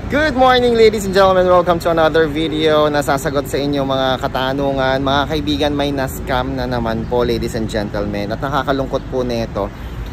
Good morning ladies and gentlemen, welcome to another video na sasagot sa inyo mga katanungan. Mga kaibigan, may na-scam na naman po ladies and gentlemen. At nakakalungkot po nito,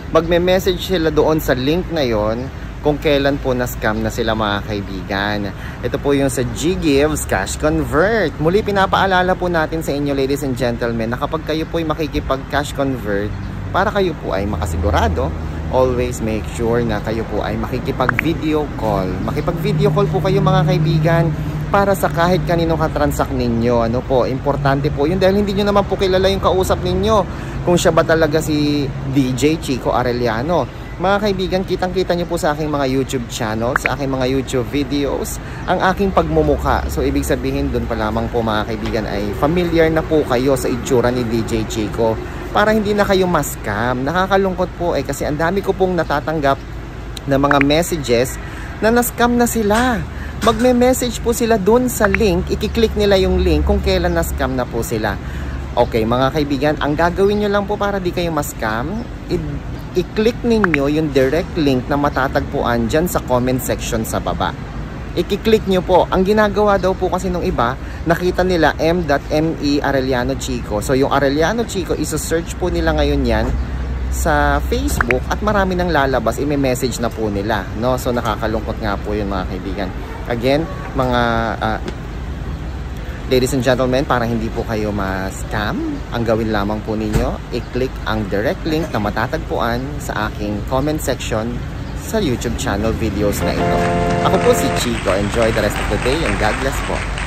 magme-message sila doon sa link na yon kung kailan po na-scam na sila mga kaibigan. Ito po yung sa GGives Cash Convert. Muli pinapaalala po natin sa inyo ladies and gentlemen na kapag kayo po ay makikipag cash convert, para kayo po ay makasigurado, always make sure na kayo po ay makikipag-video call. Makipag-video call po kayo mga kaibigan para sa kahit kaninong katransak ninyo. Ano po, importante po yun dahil hindi nyo naman po kilala yung kausap ninyo. Kung siya ba talaga si DJ Chico Arellano. Mga kaibigan, kitang-kita nyo po sa aking mga YouTube channel, sa aking mga YouTube videos, ang aking pagmumuka. So, ibig sabihin dun pa lamang po mga kaibigan ay familiar na po kayo sa itsura ni DJ Chico. Para hindi na kayo ma-scam. Nakakalungkot po kasi ang dami ko pong natatanggap na mga messages na na-scam na sila. Magme-message po sila dun sa link, i-click nila yung link kung kailan na-scam na po sila. Okay mga kaibigan, ang gagawin nyo lang po para di kayo ma-scam, i-click ninyo yung direct link na matatagpuan dyan sa comment section sa baba. I-click nyo po. Ang ginagawa daw po kasi nung iba, nakita nila m.me Arellano Chico. So yung Arellano Chico, isa-search po nila ngayon yan sa Facebook at marami nang lalabas, i-message na po nila. No? So nakakalungkot nga po yun mga kaibigan. Again, mga ladies and gentlemen, para hindi po kayo ma-scam, ang gawin lamang po ninyo, i-click ang direct link na matatagpuan sa aking comment section sa YouTube channel videos na ito. Ako po si Chico. Enjoy the rest of the day and God bless po.